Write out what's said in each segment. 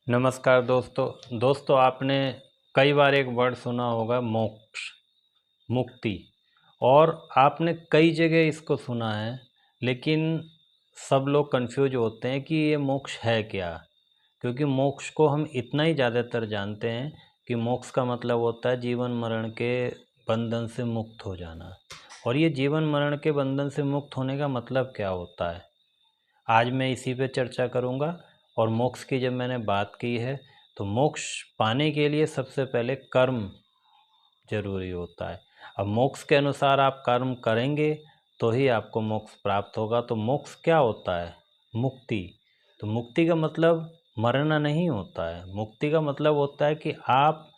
नमस्कार दोस्तों आपने कई बार एक वर्ड सुना होगा मोक्ष, मुक्ति। और आपने कई जगह इसको सुना है, लेकिन सब लोग कंफ्यूज होते हैं कि ये मोक्ष है क्या। क्योंकि मोक्ष को हम इतना ही ज़्यादातर जानते हैं कि मोक्ष का मतलब होता है जीवन मरण के बंधन से मुक्त हो जाना। और ये जीवन मरण के बंधन से मुक्त होने का मतलब क्या होता है, आज मैं इसी पे चर्चा करूँगा। और मोक्ष की जब मैंने बात की है, तो मोक्ष पाने के लिए सबसे पहले कर्म जरूरी होता है। अब मोक्ष के अनुसार आप कर्म करेंगे तो ही आपको मोक्ष प्राप्त होगा। तो मोक्ष क्या होता है? मुक्ति। तो मुक्ति का मतलब मरना नहीं होता है। मुक्ति का मतलब होता है कि आप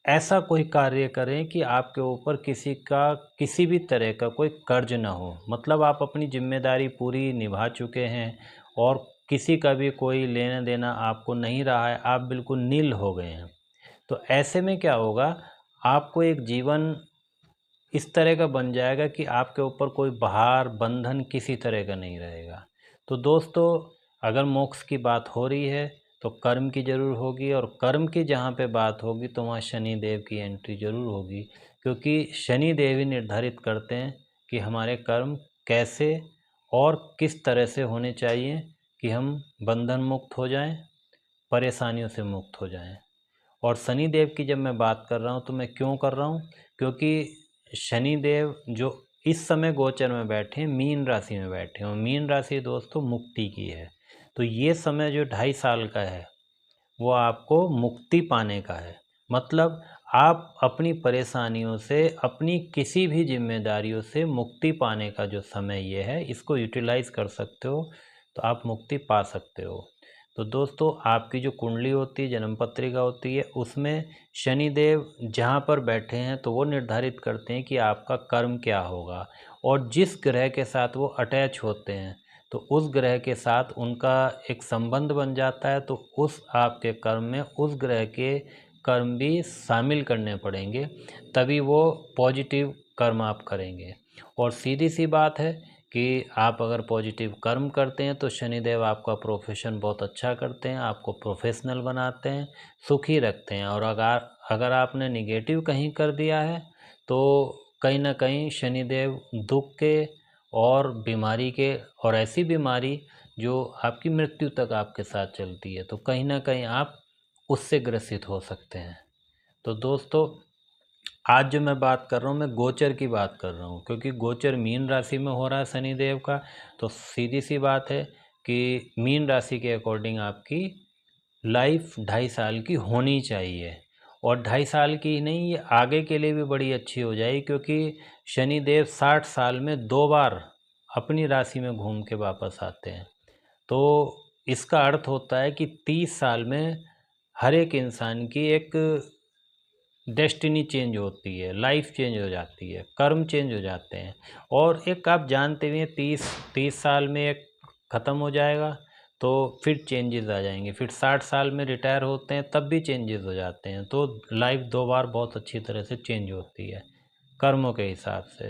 ऐसा कोई कार्य करें कि आपके ऊपर किसी भी तरह का कोई कर्ज ना हो। मतलब आप अपनी जिम्मेदारी पूरी निभा चुके हैं और किसी का भी कोई लेना देना आपको नहीं रहा है, आप बिल्कुल नील हो गए हैं। तो ऐसे में क्या होगा, आपको एक जीवन इस तरह का बन जाएगा कि आपके ऊपर कोई भार बंधन किसी तरह का नहीं रहेगा। तो दोस्तों, अगर मोक्ष की बात हो रही है तो कर्म की ज़रूर होगी, और कर्म की जहाँ पे बात होगी तो वहाँ शनि देव की एंट्री ज़रूर होगी। क्योंकि शनि देव ही निर्धारित करते हैं कि हमारे कर्म कैसे और किस तरह से होने चाहिए कि हम बंधन मुक्त हो जाएं, परेशानियों से मुक्त हो जाएं। और शनि देव की जब मैं बात कर रहा हूँ तो मैं क्यों कर रहा हूँ, क्योंकि शनि देव जो इस समय गोचर में बैठे हैं, मीन राशि में बैठे हैं। और मीन राशि दोस्तों मुक्ति की है। तो ये समय जो 2.5 साल का है वो आपको मुक्ति पाने का है। मतलब आप अपनी परेशानियों से, अपनी किसी भी जिम्मेदारियों से मुक्ति पाने का जो समय ये है, इसको यूटिलाइज कर सकते हो तो आप मुक्ति पा सकते हो। तो दोस्तों, आपकी जो कुंडली होती है, जन्म पत्रिका होती है, उसमें शनि देव जहाँ पर बैठे हैं तो वो निर्धारित करते हैं कि आपका कर्म क्या होगा। और जिस ग्रह के साथ वो अटैच होते हैं तो उस ग्रह के साथ उनका एक संबंध बन जाता है। तो उस आपके कर्म में उस ग्रह के कर्म भी शामिल करने पड़ेंगे, तभी वो पॉजिटिव कर्म आप करेंगे। और सीधी सी बात है कि आप अगर पॉजिटिव कर्म करते हैं तो शनिदेव आपका प्रोफेशन बहुत अच्छा करते हैं, आपको प्रोफेशनल बनाते हैं, सुखी रखते हैं। और अगर आपने निगेटिव कहीं कर दिया है तो कहीं ना कहीं शनिदेव दुख के और बीमारी के, और ऐसी बीमारी जो आपकी मृत्यु तक आपके साथ चलती है, तो कहीं ना कहीं आप उससे ग्रसित हो सकते हैं। तो दोस्तों, आज जो मैं बात कर रहा हूँ, मैं गोचर की बात कर रहा हूँ, क्योंकि गोचर मीन राशि में हो रहा है शनिदेव का। तो सीधी सी बात है कि मीन राशि के अकॉर्डिंग आपकी लाइफ 2.5 साल की होनी चाहिए। और 2.5 साल की ही नहीं, ये आगे के लिए भी बड़ी अच्छी हो जाएगी, क्योंकि शनिदेव 60 साल में 2 बार अपनी राशि में घूम के वापस आते हैं। तो इसका अर्थ होता है कि 30 साल में हर एक इंसान की एक डेस्टिनी चेंज होती है, लाइफ चेंज हो जाती है, कर्म चेंज हो जाते हैं। और एक आप जानते भी हैं, 30 साल में एक ख़त्म हो जाएगा तो फिर चेंजेस आ जाएंगे। फिर 60 साल में रिटायर होते हैं तब भी चेंजेस हो जाते हैं। तो लाइफ 2 बार बहुत अच्छी तरह से चेंज होती है कर्मों के हिसाब से।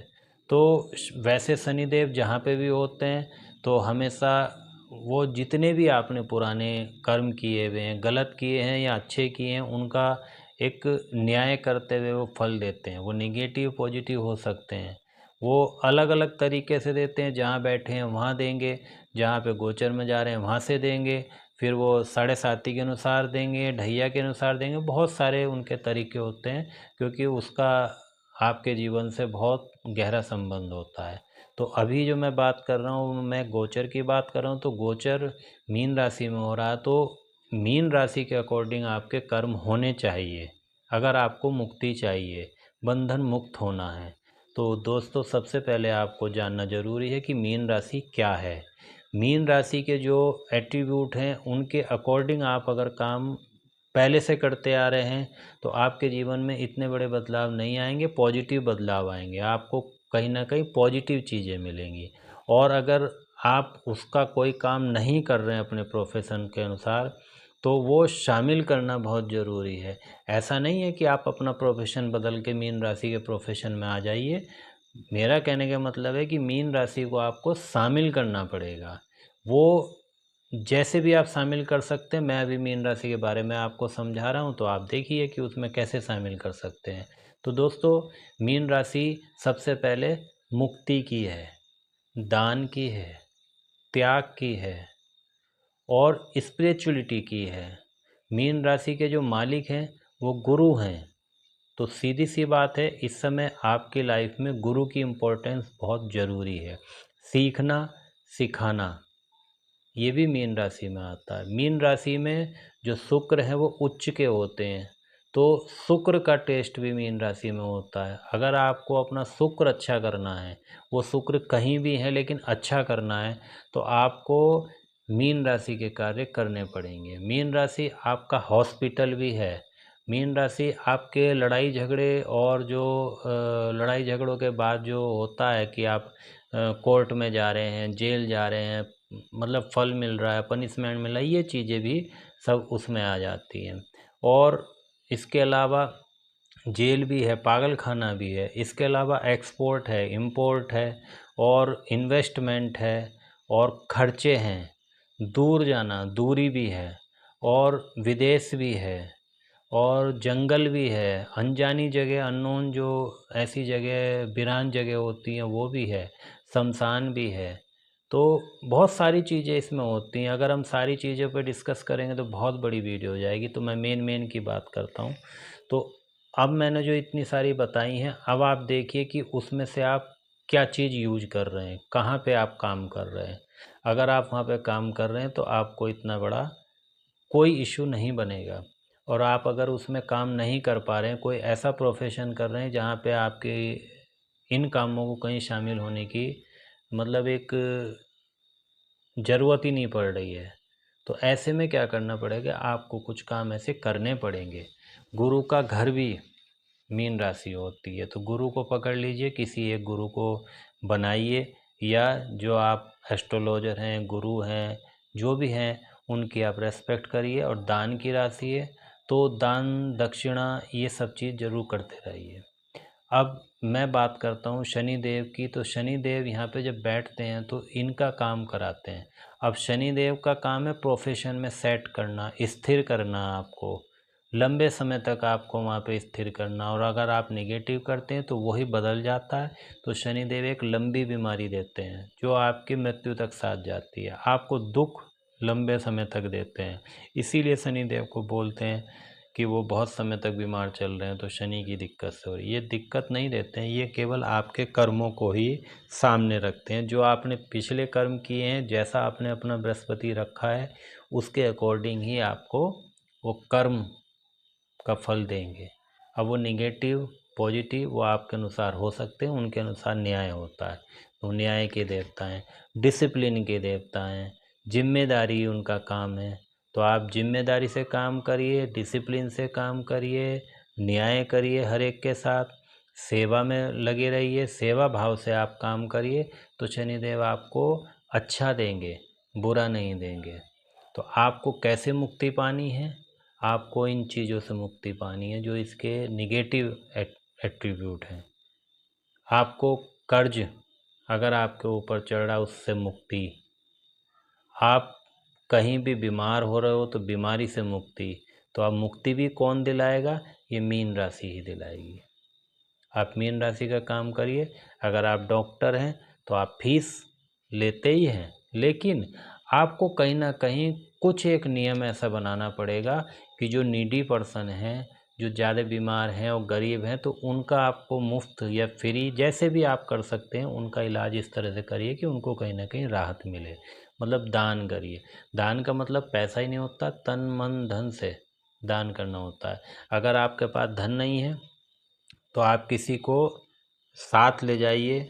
तो वैसे शनिदेव जहाँ पे भी होते हैं तो हमेशा वो जितने भी आपने पुराने कर्म किए हुए हैं, गलत किए हैं या अच्छे किए हैं, उनका एक न्याय करते हुए वो फल देते हैं। वो निगेटिव पॉजिटिव हो सकते हैं, वो अलग अलग तरीके से देते हैं। जहाँ बैठे हैं वहाँ देंगे, जहाँ पे गोचर में जा रहे हैं वहाँ से देंगे, फिर वो साढ़े साती के अनुसार देंगे, ढैया के अनुसार देंगे। बहुत सारे उनके तरीके होते हैं, क्योंकि उसका आपके जीवन से बहुत गहरा संबंध होता है। तो अभी जो मैं बात कर रहा हूँ, मैं गोचर की बात कर रहा हूँ। तो गोचर मीन राशि में हो रहा है, तो मीन राशि के अकॉर्डिंग आपके कर्म होने चाहिए अगर आपको मुक्ति चाहिए, बंधन मुक्त होना है। तो दोस्तों, सबसे पहले आपको जानना ज़रूरी है कि मीन राशि क्या है। मीन राशि के जो एट्रीब्यूट हैं उनके अकॉर्डिंग आप अगर काम पहले से करते आ रहे हैं तो आपके जीवन में इतने बड़े बदलाव नहीं आएंगे, पॉजिटिव बदलाव आएंगे। आपको कहीं ना कहीं पॉजिटिव चीज़ें मिलेंगी। और अगर आप उसका कोई काम नहीं कर रहे हैं अपने प्रोफेशन के अनुसार, तो वो शामिल करना बहुत ज़रूरी है। ऐसा नहीं है कि आप अपना प्रोफेशन बदल के मीन राशि के प्रोफेशन में आ जाइए। मेरा कहने का मतलब है कि मीन राशि को आपको शामिल करना पड़ेगा। वो जैसे भी आप शामिल कर सकते हैं। मैं अभी मीन राशि के बारे में आपको समझा रहा हूँ, तो आप देखिए कि उसमें कैसे शामिल कर सकते हैं। तो दोस्तों, मीन राशि सबसे पहले मुक्ति की है, दान की है, त्याग की है और स्पिरिचुअलिटी की है। मीन राशि के जो मालिक हैं वो गुरु हैं। तो सीधी सी बात है, इस समय आपकी लाइफ में गुरु की इम्पोर्टेंस बहुत ज़रूरी है। सीखना, सिखाना, ये भी मीन राशि में आता है। मीन राशि में जो शुक्र है वो उच्च के होते हैं, तो शुक्र का टेस्ट भी मीन राशि में होता है। अगर आपको अपना शुक्र अच्छा करना है, वो शुक्र कहीं भी है लेकिन अच्छा करना है, तो आपको मीन राशि के कार्य करने पड़ेंगे। मीन राशि आपका हॉस्पिटल भी है। मीन राशि आपके लड़ाई झगड़े और जो लड़ाई झगड़ों के बाद जो होता है कि आप कोर्ट में जा रहे हैं, जेल जा रहे हैं, मतलब फल मिल रहा है, पनिशमेंट मिल रहा है, ये चीज़ें भी सब उसमें आ जाती हैं। और इसके अलावा जेल भी है, पागल खाना भी है, इसके अलावा एक्सपोर्ट है, इंपोर्ट है और इन्वेस्टमेंट है और खर्चे हैं, दूर जाना, दूरी भी है और विदेश भी है और जंगल भी है, अनजानी जगह, अननोन जो ऐसी जगह, वीरान जगह होती हैं वो भी है, शमशान भी है। तो बहुत सारी चीज़ें इसमें होती हैं। अगर हम सारी चीज़ों पर डिस्कस करेंगे तो बहुत बड़ी वीडियो हो जाएगी, तो मैं मेन की बात करता हूँ। तो अब मैंने जो इतनी सारी बताई हैं, अब आप देखिए कि उसमें से आप क्या चीज़ यूज कर रहे हैं, कहाँ पे आप काम कर रहे हैं। अगर आप वहाँ पे काम कर रहे हैं तो आपको इतना बड़ा कोई इशू नहीं बनेगा। और आप अगर उसमें काम नहीं कर पा रहे हैं, कोई ऐसा प्रोफेशन कर रहे हैं जहाँ पे आपके इन कामों को कहीं शामिल होने की मतलब एक ज़रूरत ही नहीं पड़ रही है, तो ऐसे में क्या करना पड़ेगा, आपको कुछ काम ऐसे करने पड़ेंगे। गुरु का घर भी मीन राशि होती है, तो गुरु को पकड़ लीजिए, किसी एक गुरु को बनाइए, या जो आप एस्ट्रोलॉजर हैं, गुरु हैं, जो भी हैं, उनकी आप रेस्पेक्ट करिए। और दान की राशि है तो दान दक्षिणा ये सब चीज़ ज़रूर करते रहिए। अब मैं बात करता हूँ शनि देव की, तो शनि देव यहाँ पे जब बैठते हैं तो इनका काम कराते हैं। अब शनि देव का काम है प्रोफेशन में सेट करना, स्थिर करना, आपको लंबे समय तक आपको वहाँ पे स्थिर करना। और अगर आप नेगेटिव करते हैं तो वही बदल जाता है। तो शनि देव एक लंबी बीमारी देते हैं जो आपकी मृत्यु तक साथ जाती है, आपको दुख लंबे समय तक देते हैं। इसीलिए शनि देव को बोलते हैं कि वो बहुत समय तक बीमार चल रहे हैं, तो शनि की दिक्कत से हो रही है। ये दिक्कत नहीं देते हैं, ये केवल आपके कर्मों को ही सामने रखते हैं। जो आपने पिछले कर्म किए हैं, जैसा आपने अपना बृहस्पति रखा है, उसके अकॉर्डिंग ही आपको वो कर्म का फल देंगे। अब वो निगेटिव पॉजिटिव वो आपके अनुसार हो सकते हैं, उनके अनुसार न्याय होता है। तो न्याय के देवता हैं, डिसिप्लिन के देवता हैं, जिम्मेदारी उनका काम है। तो आप जिम्मेदारी से काम करिए, डिसिप्लिन से काम करिए, न्याय करिए हर एक के साथ, सेवा में लगे रहिए, सेवा भाव से आप काम करिए, तो शनिदेव आपको अच्छा देंगे, बुरा नहीं देंगे। तो आपको कैसे मुक्ति पानी है, आपको इन चीज़ों से मुक्ति पानी है जो इसके निगेटिव एट्रीब्यूट हैं। आपको कर्ज अगर आपके ऊपर चढ़ रहा है, उससे मुक्ति। आप कहीं भी बीमार हो रहे हो तो बीमारी से मुक्ति। तो अब मुक्ति भी कौन दिलाएगा, ये मीन राशि ही दिलाएगी। आप मीन राशि का काम करिए। अगर आप डॉक्टर हैं तो आप फीस लेते ही हैं, लेकिन आपको कहीं ना कहीं कुछ एक नियम ऐसा बनाना पड़ेगा कि जो नीडी पर्सन हैं, जो ज़्यादा बीमार हैं और गरीब हैं, तो उनका आपको मुफ्त या फ्री जैसे भी आप कर सकते हैं, उनका इलाज इस तरह से करिए कि उनको कहीं ना कहीं राहत मिले। मतलब दान करिए। दान का मतलब पैसा ही नहीं होता, तन मन धन से दान करना होता है। अगर आपके पास धन नहीं है तो आप किसी को साथ ले जाइए,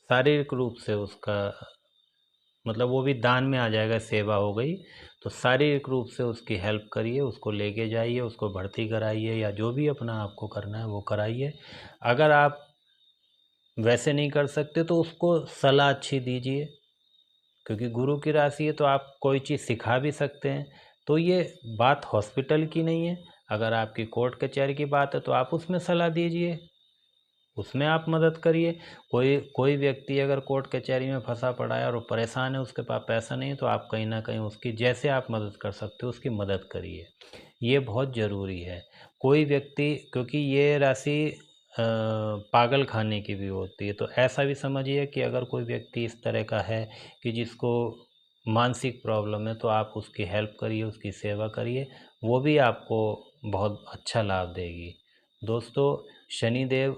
शारीरिक रूप से उसका मतलब वो भी दान में आ जाएगा, सेवा हो गई। तो शारीरिक रूप से उसकी हेल्प करिए, उसको लेके जाइए, उसको भर्ती कराइए, या जो भी अपना आपको करना है वो कराइए। अगर आप वैसे नहीं कर सकते तो उसको सलाह अच्छी दीजिए, क्योंकि गुरु की राशि है तो आप कोई चीज़ सिखा भी सकते हैं। तो ये बात हॉस्पिटल की नहीं है। अगर आपकी कोर्ट कचहरी की बात है तो आप उसमें सलाह दीजिए, उसमें आप मदद करिए। कोई कोई व्यक्ति अगर कोर्ट कचहरी में फंसा पड़ा है और वो परेशान है, उसके पास पैसा नहीं है, तो आप कहीं ना कहीं उसकी जैसे आप मदद कर सकते हो उसकी मदद करिए, ये बहुत ज़रूरी है। कोई व्यक्ति, क्योंकि ये राशि पागल खाने की भी होती है, तो ऐसा भी समझिए कि अगर कोई व्यक्ति इस तरह का है कि जिसको मानसिक प्रॉब्लम है, तो आप उसकी हेल्प करिए, उसकी सेवा करिए, वो भी आपको बहुत अच्छा लाभ देगी। दोस्तों, शनिदेव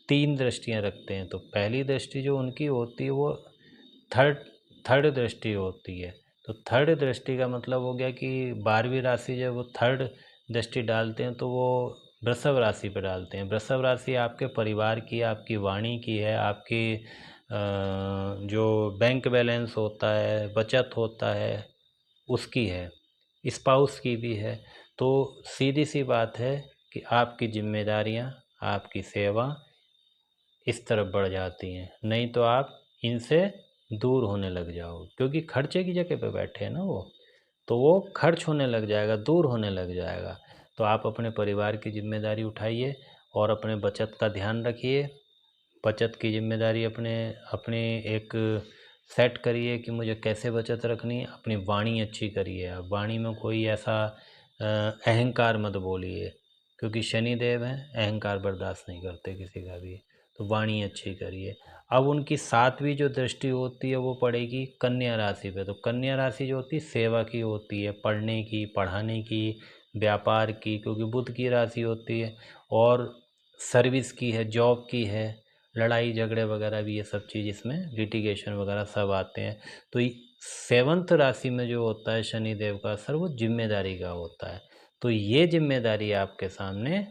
3 दृष्टियाँ रखते हैं। तो पहली दृष्टि जो उनकी होती है वो थर्ड थर्ड दृष्टि होती है। तो थर्ड दृष्टि का मतलब हो गया कि 12वीं राशि जब वो थर्ड दृष्टि डालते हैं तो वो वृषभ राशि पे डालते हैं। वृषभ राशि आपके परिवार की, आपकी वाणी की है, आपकी जो बैंक बैलेंस होता है, बचत होता है, उसकी है, स्पाउस की भी है। तो सीधी सी बात है कि आपकी जिम्मेदारियां, आपकी सेवा इस तरफ बढ़ जाती हैं, नहीं तो आप इनसे दूर होने लग जाओ, क्योंकि खर्चे की जगह पे बैठे हैं ना वो, तो वो खर्च होने लग जाएगा, दूर होने लग जाएगा। तो आप अपने परिवार की जिम्मेदारी उठाइए और अपने बचत का ध्यान रखिए। बचत की जिम्मेदारी अपने अपने एक सेट करिए कि मुझे कैसे बचत रखनी है। अपनी वाणी अच्छी करिए, आप वाणी में कोई ऐसा अहंकार मत बोलिए, क्योंकि शनिदेव हैं, अहंकार बर्दाश्त नहीं करते किसी का भी। तो वाणी अच्छी करिए। अब उनकी 7वीं जो दृष्टि होती है वो पड़ेगी कन्या राशि पे। तो कन्या राशि जो होती है सेवा की होती है, पढ़ने की, पढ़ाने की, व्यापार की, क्योंकि बुध की राशि होती है, और सर्विस की है, जॉब की है, लड़ाई झगड़े वगैरह भी, ये सब चीज़ इसमें लिटिगेशन वगैरह सब आते हैं। तो 7th राशि में जो होता है शनिदेव का असर वो जिम्मेदारी का होता है। तो ये जिम्मेदारी आपके सामने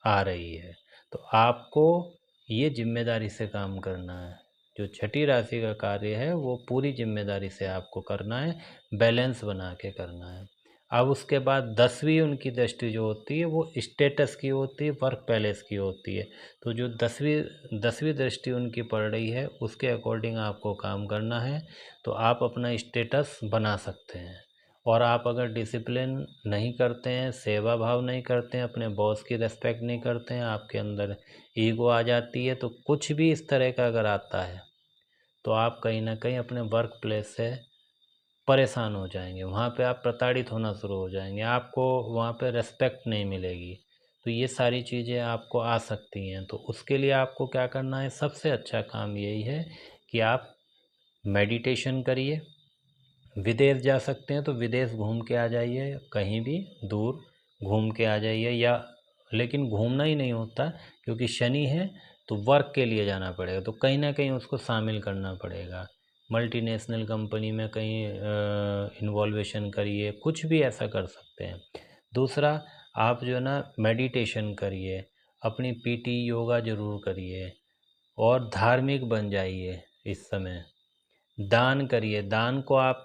आ रही है, तो आपको ये जिम्मेदारी से काम करना है। जो छठी राशि का कार्य है वो पूरी जिम्मेदारी से आपको करना है, बैलेंस बना के करना है। अब उसके बाद 10वीं उनकी दृष्टि जो होती है वो स्टेटस की होती है, वर्क पैलेस की होती है। तो जो 10वीं दृष्टि उनकी पड़ रही है उसके अकॉर्डिंग आपको काम करना है, तो आप अपना स्टेटस बना सकते हैं। और आप अगर डिसिप्लिन नहीं करते हैं, सेवा भाव नहीं करते हैं, अपने बॉस की रिस्पेक्ट नहीं करते हैं, आपके अंदर ईगो आ जाती है, तो कुछ भी इस तरह का अगर आता है तो आप कहीं ना कहीं अपने वर्क प्लेस से परेशान हो जाएंगे। वहाँ पे आप प्रताड़ित होना शुरू हो जाएंगे, आपको वहाँ पे रेस्पेक्ट नहीं मिलेगी। तो ये सारी चीज़ें आपको आ सकती हैं। तो उसके लिए आपको क्या करना है, सबसे अच्छा काम यही है कि आप मेडिटेशन करिए। विदेश जा सकते हैं तो विदेश घूम के आ जाइए, कहीं भी दूर घूम के आ जाइए। या लेकिन घूमना ही नहीं होता, क्योंकि शनि है तो वर्क के लिए जाना पड़ेगा, तो कहीं ना कहीं उसको शामिल करना पड़ेगा। मल्टीनेशनल कंपनी में कहीं इन्वॉल्वेशन करिए, कुछ भी ऐसा कर सकते हैं। दूसरा, आप जो है ना मेडिटेशन करिए, अपनी पीटी योगा ज़रूर करिए, और धार्मिक बन जाइए इस समय। दान करिए, दान को आप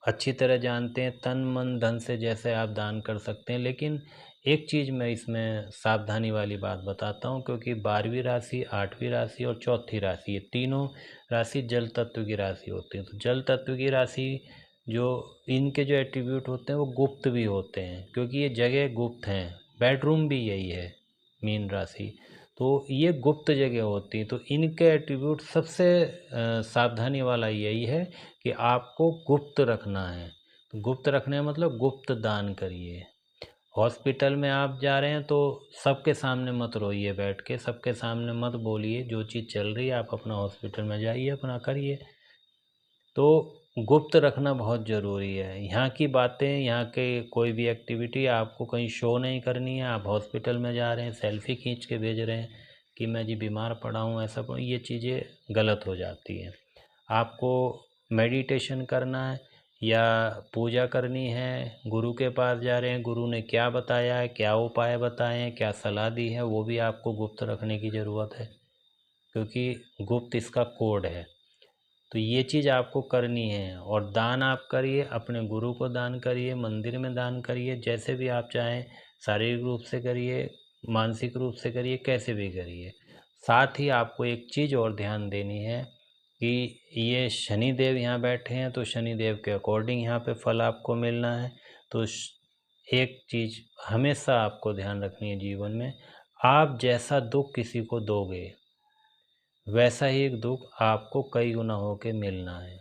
अच्छी तरह जानते हैं, तन मन धन से जैसे आप दान कर सकते हैं। लेकिन एक चीज़ मैं इसमें सावधानी वाली बात बताता हूँ, क्योंकि 12वीं राशि, 8वीं राशि और चौथी राशि, ये तीनों राशि जल तत्व की राशि होती है। तो जल तत्व की राशि जो, इनके जो एट्रीब्यूट होते हैं वो गुप्त भी होते हैं, क्योंकि ये जगह गुप्त हैं। बेडरूम भी यही है, मीन राशि। तो ये गुप्त जगह होती है, तो इनके एट्रीब्यूट सबसे सावधानी वाला यही है कि आपको गुप्त रखना है। तो गुप्त रखने का मतलब गुप्त दान करिए। हॉस्पिटल में आप जा रहे हैं तो सबके सामने मत रोइए बैठ के, सबके सामने मत बोलिए, जो चीज़ चल रही है आप अपना हॉस्पिटल में जाइए, अपना करिए। तो गुप्त रखना बहुत ज़रूरी है। यहाँ की बातें, यहाँ के कोई भी एक्टिविटी आपको कहीं शो नहीं करनी है। आप हॉस्पिटल में जा रहे हैं, सेल्फ़ी खींच के भेज रहे हैं कि मैं जी बीमार पड़ा हूँ, ऐसा पड़ा, ये चीज़ें गलत हो जाती हैं। आपको मेडिटेशन करना है या पूजा करनी है, गुरु के पास जा रहे हैं, गुरु ने क्या बताया है, क्या उपाय बताए हैं, क्या सलाह दी है, वो भी आपको गुप्त रखने की ज़रूरत है, क्योंकि गुप्त इसका कोड है। तो ये चीज़ आपको करनी है। और दान आप करिए, अपने गुरु को दान करिए, मंदिर में दान करिए, जैसे भी आप चाहें, शारीरिक रूप से करिए, मानसिक रूप से करिए, कैसे भी करिए। साथ ही आपको एक चीज़ और ध्यान देनी है कि ये शनि देव यहाँ बैठे हैं, तो शनि देव के अकॉर्डिंग यहाँ पे फल आपको मिलना है। तो एक चीज़ हमेशा आपको ध्यान रखनी है जीवन में, आप जैसा दुख किसी को दोगे वैसा ही एक दुख आपको कई गुना होके मिलना है।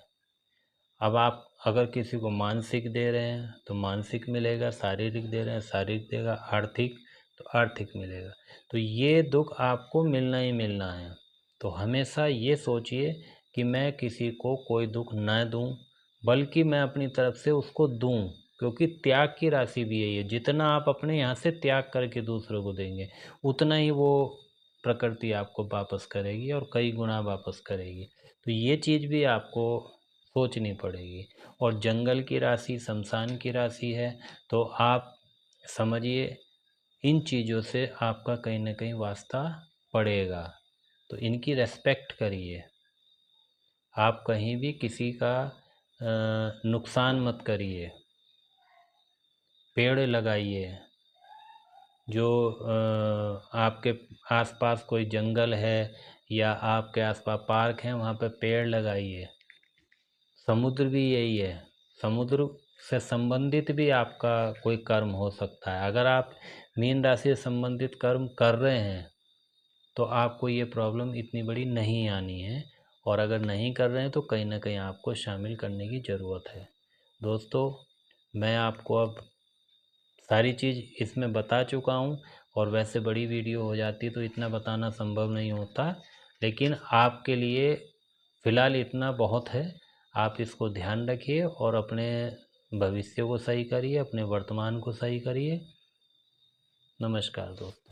अब आप अगर किसी को मानसिक दे रहे हैं तो मानसिक मिलेगा, शारीरिक दे रहे हैं शारीरिक देगा, आर्थिक तो आर्थिक मिलेगा। तो ये दुख आपको मिलना ही मिलना है। तो हमेशा ये सोचिए कि मैं किसी को कोई दुख न दूं, बल्कि मैं अपनी तरफ से उसको दूं, क्योंकि त्याग की राशि भी यही है। जितना आप अपने यहाँ से त्याग करके दूसरों को देंगे उतना ही वो प्रकृति आपको वापस करेगी और कई गुना वापस करेगी। तो ये चीज़ भी आपको सोचनी पड़ेगी। और जंगल की राशि शमशान की राशि है, तो आप समझिए इन चीज़ों से आपका कहीं ना कहीं वास्ता पड़ेगा। तो इनकी रेस्पेक्ट करिए। आप कहीं भी किसी का नुकसान मत करिए। पेड़ लगाइए। जो आपके आसपास कोई जंगल है या आपके आसपास पार्क है वहाँ पे पेड़ लगाइए। समुद्र भी यही है। समुद्र से संबंधित भी आपका कोई कर्म हो सकता है। अगर आप मीन राशि से संबंधित कर्म कर रहे हैं तो आपको ये प्रॉब्लम इतनी बड़ी नहीं आनी है। और अगर नहीं कर रहे हैं तो कहीं ना कहीं आपको शामिल करने की ज़रूरत है। दोस्तों, मैं आपको अब सारी चीज़ इसमें बता चुका हूँ। और वैसे बड़ी वीडियो हो जाती तो इतना बताना संभव नहीं होता, लेकिन आपके लिए फ़िलहाल इतना बहुत है। आप इसको ध्यान रखिए और अपने भविष्य को सही करिए, अपने वर्तमान को सही करिए। नमस्कार दोस्तों।